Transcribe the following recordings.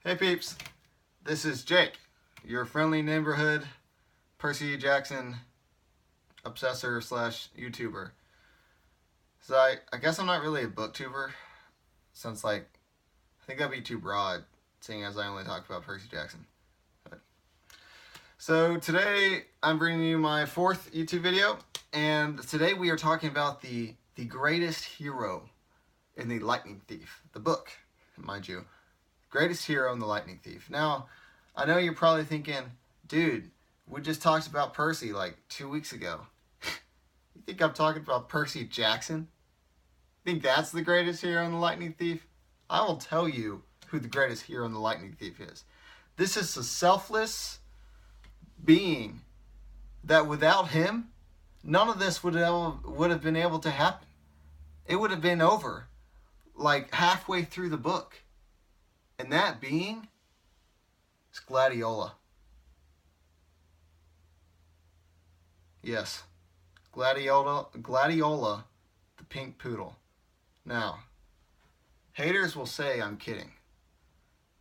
Hey peeps, this is Jake, your friendly neighborhood Percy Jackson obsessor slash YouTuber. So I guess I'm not really a booktuber, since I think that'd be too broad, seeing as I only talk about Percy Jackson. So today I'm bringing you my fourth YouTube video, and today we are talking about the greatest hero in The Lightning Thief, the book, mind you. Greatest hero in The Lightning Thief. Now, I know you're probably thinking, dude, we just talked about Percy like 2 weeks ago. You think I'm talking about Percy Jackson? Think that's the greatest hero in The Lightning Thief? I will tell you who the greatest hero in The Lightning Thief is. This is a selfless being that without him, none of this would have been able to happen. It would have been over like halfway through the book. And that being is Gladiola. Yes, Gladiola, the pink poodle. Now, haters will say I'm kidding.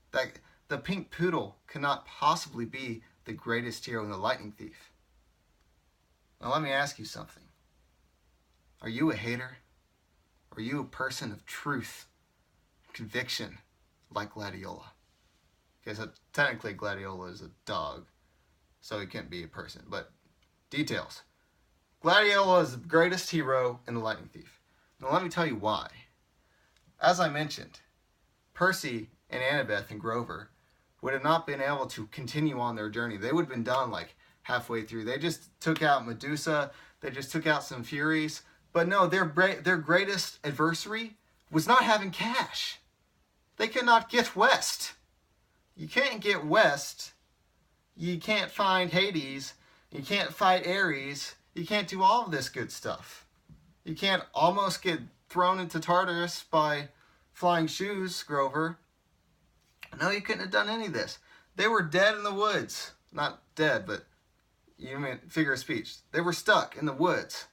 That the pink poodle cannot possibly be the greatest hero in The Lightning Thief. Now let me ask you something. Are you a hater? Are you a person of truth, conviction, like Gladiola? Okay, so technically Gladiola is a dog, so he can't be a person, but details. Gladiola is the greatest hero in The Lightning Thief. Now let me tell you why. As I mentioned, Percy and Annabeth and Grover would have not been able to continue on their journey. They would have been done like halfway through. They just took out Medusa, they just took out some Furies, but no, their greatest adversary was not having cash. They could not get west. You can't get west. You can't find Hades. You can't fight Ares. You can't do all of this good stuff. You can't almost get thrown into Tartarus by flying shoes, Grover. No, you couldn't have done any of this. They were dead in the woods. Not dead, but you mean figure of speech. They were stuck in the woods.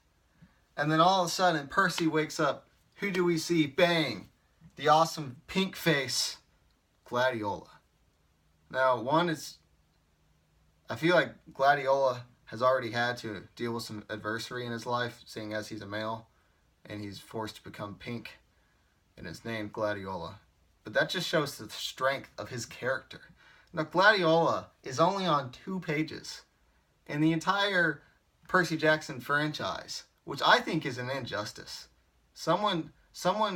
And then all of a sudden, Percy wakes up. Who do we see? Bang! The awesome pink face, Gladiola. Now, I feel like Gladiola has already had to deal with some adversity in his life, seeing as he's a male, and he's forced to become pink, and is named Gladiola. But that just shows the strength of his character. Now, Gladiola is only on 2 pages in the entire Percy Jackson franchise, which I think is an injustice. Someone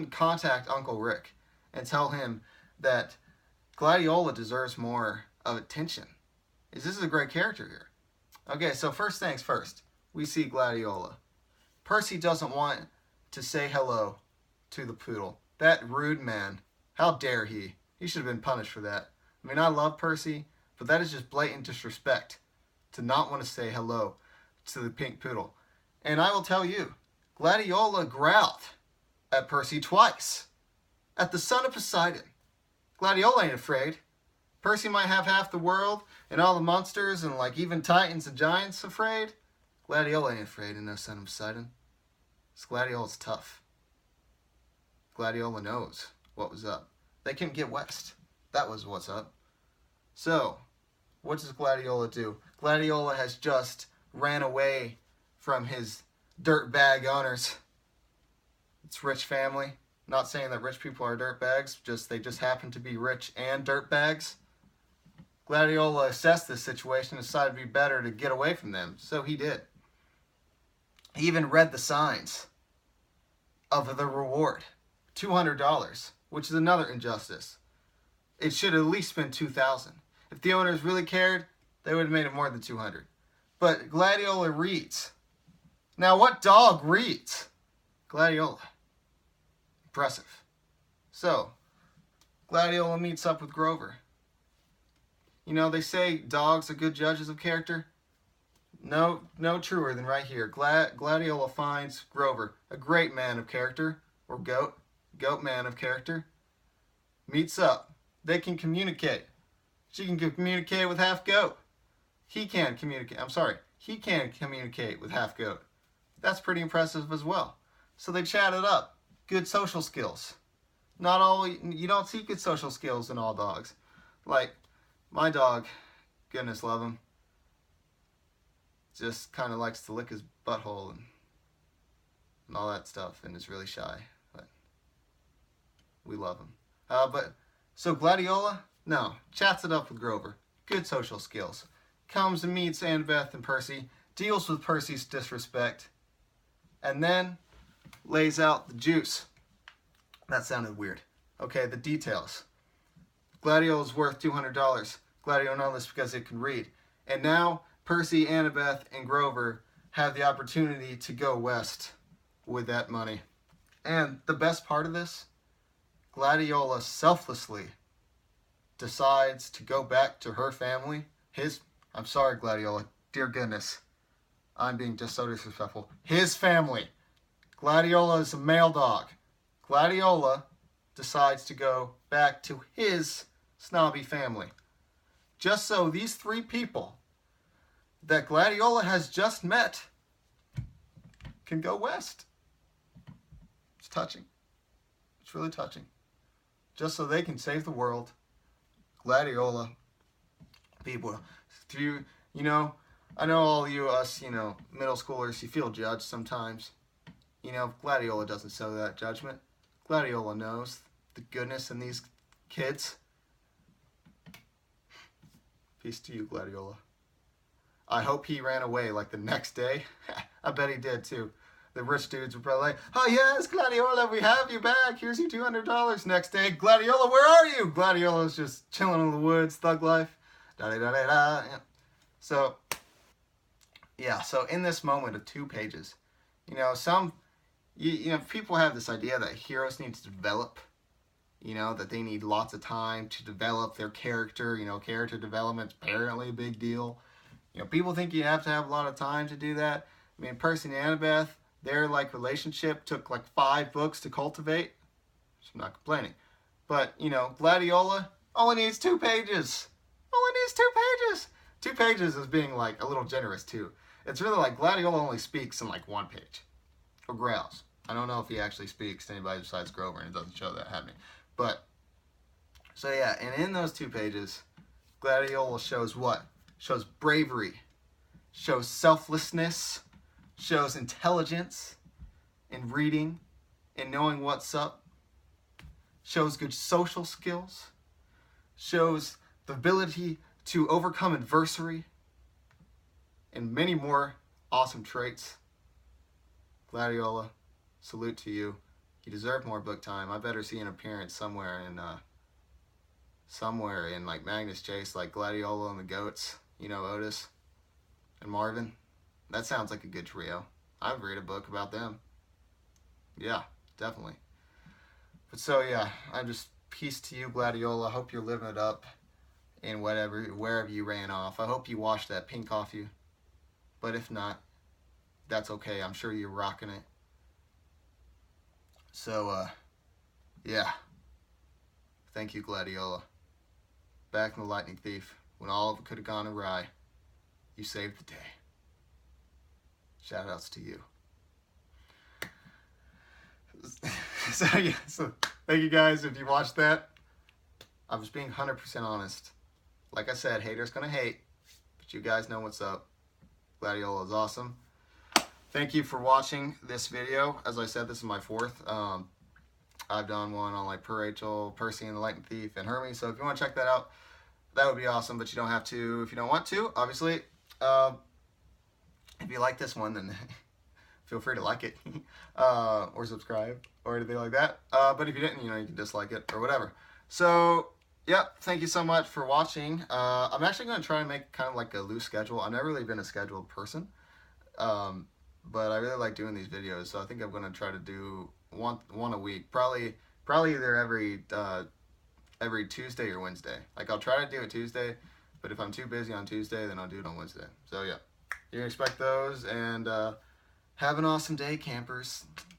contact Uncle Rick and tell him that Gladiola deserves more of attention. This is a great character here. Okay, so first things first, we see Gladiola. Percy doesn't want to say hello to the poodle. That rude man. How dare he? He should have been punished for that. I mean, I love Percy, but that is just blatant disrespect to not want to say hello to the pink poodle. And I will tell you, Gladiola growled at Percy twice. At the son of Poseidon. Gladiola ain't afraid. Percy might have half the world and all the monsters and like even titans and giants afraid. Gladiola ain't afraid of no son of Poseidon. This Gladiola's tough. Gladiola knows what was up. They couldn't get west. That was what's up. So, what does Gladiola do? Gladiola has just ran away from his dirtbag owners. It's rich family. Not saying that rich people are dirtbags, they just happen to be rich and dirtbags. Gladiola assessed this situation and decided it'd be better to get away from them, so he did. He even read the signs of the reward. $200, which is another injustice. It should have at least been $2,000. If the owners really cared, they would have made it more than $200. But Gladiola reads. Now, what dog reads? Gladiola. Impressive. So, Gladiola meets up with Grover. You know, they say dogs are good judges of character. No truer than right here. Gladiola finds Grover, a great man of character, or goat man of character. Meets up. They can communicate. She can communicate with half goat. He can communicate with half goat. That's pretty impressive as well. So they chatted up. Good social skills. You don't see good social skills in all dogs. Like, my dog, goodness love him, just kind of likes to lick his butthole and all that stuff, and is really shy. But we love him. So Gladiola, no, chats it up with Grover. Good social skills. Comes and meets Annabeth and Percy, deals with Percy's disrespect, and then lays out the juice. That sounded weird. Okay, the details. Gladiola's worth $200. Gladio knows this because it can read. And now Percy, Annabeth, and Grover have the opportunity to go west with that money. And the best part of this, Gladiola selflessly decides to go back to her family. I'm sorry, Gladiola. Dear goodness. I'm being just so disrespectful. His family. Gladiola is a male dog. Gladiola decides to go back to his snobby family. Just so these three people that Gladiola has just met can go west. It's touching. It's really touching. Just so they can save the world. Gladiola, people, I know all us, middle schoolers, you feel judged sometimes. Gladiola doesn't show that judgment. Gladiola knows the goodness in these kids. Peace to you, Gladiola. I hope he ran away like the next day. I bet he did too. The rich dudes were probably like, oh yes, Gladiola, we have you back. Here's your $200. Next day, Gladiola, where are you? Gladiola's just chilling in the woods, thug life. Da-da-da-da-da. Yeah. So in this moment of 2 pages, people have this idea that heroes need to develop, that they need lots of time to develop their character. Character development's apparently a big deal. People think you have to have a lot of time to do that. I mean, Percy and Annabeth, their relationship took 5 books to cultivate. So I'm not complaining. But, Gladiola only needs 2 pages. Only needs 2 pages. 2 pages is being a little generous too. It's really Gladiola only speaks in 1 page. Or growls. I don't know if he actually speaks to anybody besides Grover, and it doesn't show that happening. But, so yeah, and in those 2 pages, Gladiola shows what? Shows bravery. Shows selflessness. Shows intelligence in reading and knowing what's up. Shows good social skills. Shows the ability to overcome adversity. And many more awesome traits. Gladiola, salute to you. You deserve more book time. I better see an appearance somewhere in Magnus Chase, like Gladiola and the Goats. Otis and Marvin. That sounds like a good trio. I would read a book about them. Yeah, definitely. But so yeah, I'm just peace to you, Gladiola. I hope you're living it up in wherever you ran off. I hope you washed that pink off you. But if not, that's okay. I'm sure you're rocking it. So, yeah. Thank you, Gladiola. Back in the Lightning Thief, when all of it could have gone awry, you saved the day. Shout-outs to you. So thank you guys if you watched that. I was being 100% honest. Like I said, haters gonna hate, but you guys know what's up. Gladiola is awesome. Thank you for watching this video. As I said, this is my 4th. I've done one on Per Rachel, Percy and the Lightning Thief, and Hermes. So if you want to check that out, that would be awesome. But you don't have to if you don't want to, obviously. If you like this one, then feel free to like it or subscribe or anything like that. But if you didn't, you can dislike it or whatever. So, yep, thank you so much for watching. I'm actually going to try and make kind of a loose schedule. I've never really been a scheduled person, but I really like doing these videos. So I think I'm going to try to do one a week, probably either every Tuesday or Wednesday. I'll try to do it Tuesday, but if I'm too busy on Tuesday, then I'll do it on Wednesday. So yeah. You can expect those, and have an awesome day, campers.